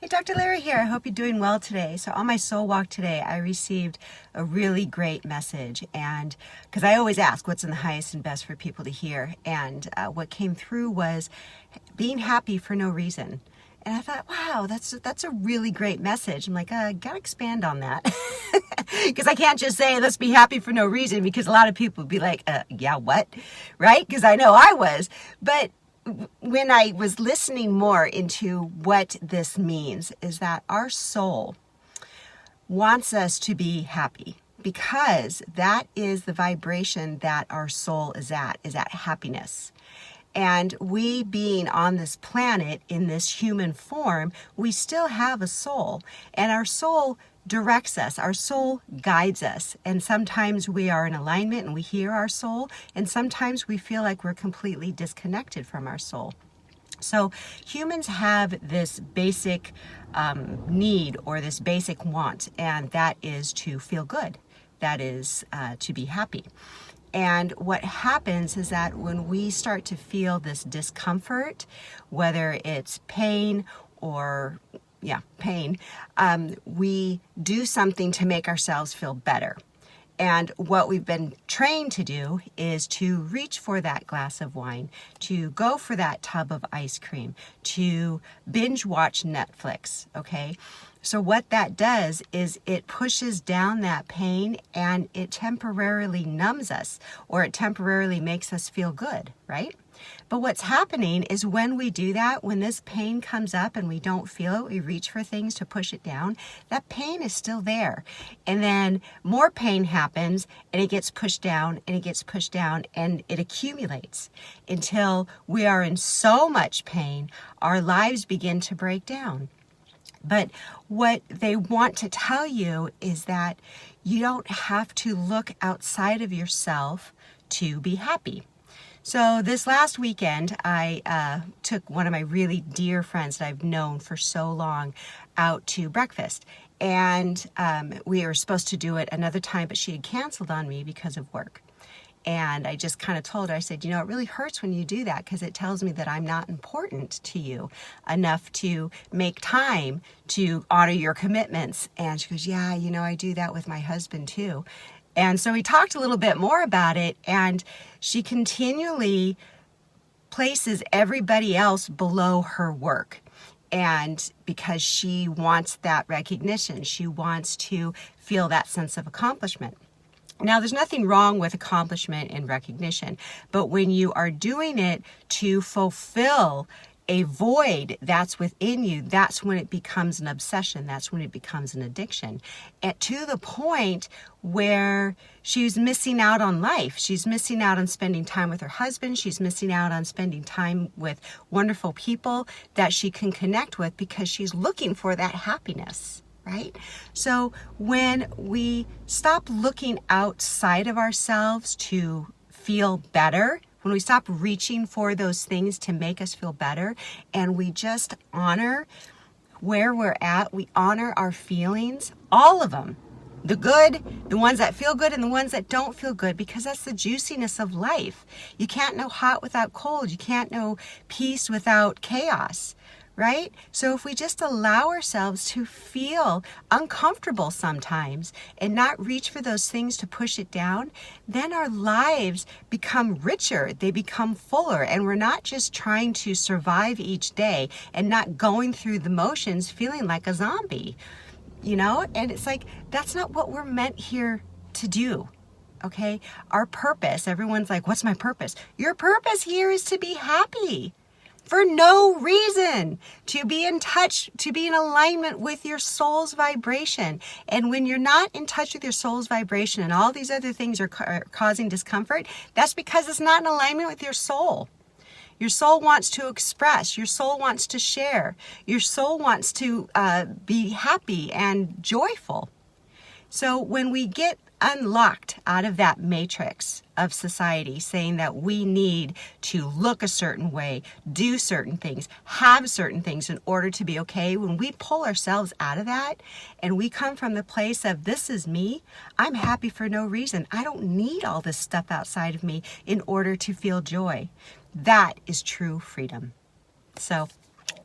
Hey, Dr. Larry here. I hope you're doing well today. So on my soul walk today, I received a really great message, and because I always ask what's in the highest and best for people to hear, and what came through was being happy for no reason. And I thought, wow, that's a really great message. I'm like, gotta expand on that. Because I can't just say, let's be happy for no reason, because a lot of people would be like, yeah, what? Right? Because I know I was. But when I was listening more into what this means, is that our soul wants us to be happy, because that is the vibration that our soul is at happiness. And we being on this planet in this human form, we still have a soul, and our soul directs us, our soul guides us. And sometimes we are in alignment and we hear our soul, and sometimes we feel like we're completely disconnected from our soul. So humans have this basic need, or this basic want, and that is to feel good. That is to be happy. And what happens is that when we start to feel this discomfort, whether it's pain or pain, we do something to make ourselves feel better. And what we've been trained to do is to reach for that glass of wine, to go for that tub of ice cream, to binge watch Netflix, okay? So what that does is it pushes down that pain, and it temporarily numbs us, or it temporarily makes us feel good, right? But what's happening is when we do that, when this pain comes up and we don't feel it, we reach for things to push it down, that pain is still there. And then more pain happens, and it gets pushed down, and it gets pushed down, and it accumulates until we are in so much pain, our lives begin to break down. But what they want to tell you is that you don't have to look outside of yourself to be happy. So this last weekend, I took one of my really dear friends that I've known for so long out to breakfast. And we were supposed to do it another time, but she had canceled on me because of work. And I just kind of told her, I said, it really hurts when you do that, because it tells me that I'm not important to you enough to make time to honor your commitments. And she goes, yeah, I do that with my husband too. And so we talked a little bit more about it, and she continually places everybody else below her work. And because she wants that recognition, she wants to feel that sense of accomplishment. Now, there's nothing wrong with accomplishment and recognition, but when you are doing it to fulfill a void that's within you, that's when it becomes an obsession. That's when it becomes an addiction. And to the point where she's missing out on life. She's missing out on spending time with her husband. She's missing out on spending time with wonderful people that she can connect with, because she's looking for that happiness. Right? So when we stop looking outside of ourselves to feel better, when we stop reaching for those things to make us feel better, and we just honor where we're at, we honor our feelings, all of them, the good, the ones that feel good, and the ones that don't feel good, because that's the juiciness of life. You can't know hot without cold. You can't know peace without chaos. Right? So if we just allow ourselves to feel uncomfortable sometimes and not reach for those things to push it down, then our lives become richer, they become fuller, and we're not just trying to survive each day and not going through the motions feeling like a zombie, And it's like, that's not what we're meant here to do. Okay? Our purpose, everyone's like, what's my purpose? Your purpose here is to be happy. For no reason, to be in touch, to be in alignment with your soul's vibration. And when you're not in touch with your soul's vibration and all these other things are causing discomfort, that's because it's not in alignment with your soul. Your soul wants to express. Your soul wants to share. Your soul wants to be happy and joyful. So when we get unlocked out of that matrix of society saying that we need to look a certain way, do certain things, have certain things in order to be okay, when we pull ourselves out of that and we come from the place of, this is me, I'm happy for no reason, I don't need all this stuff outside of me in order to feel joy. That is true freedom. So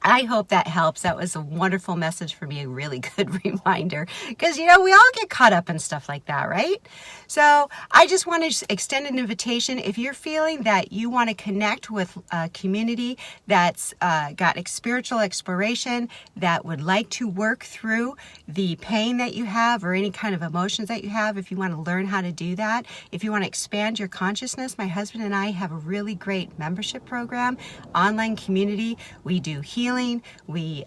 I hope that helps. That was a wonderful message for me, a really good reminder, because we all get caught up in stuff like that, right? So I just want to extend an invitation. If you're feeling that you want to connect with a community that's got spiritual exploration, that would like to work through the pain that you have or any kind of emotions that you have, if you want to learn how to do that, if you want to expand your consciousness, my husband and I have a really great membership program, online community. We do healing, we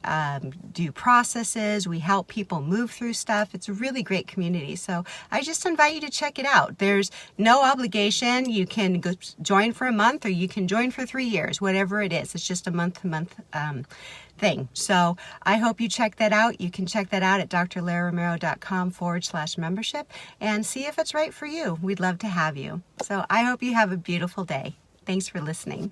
do processes, we help people move through stuff. It's a really great community. So I just invite you to check it out. There's no obligation. You can go join for a month or you can join for 3 years, whatever it is. It's just a month-to-month thing. So I hope you check that out. You can check that out at drlararomero.com/membership and see if it's right for you. We'd love to have you. So I hope you have a beautiful day. Thanks for listening.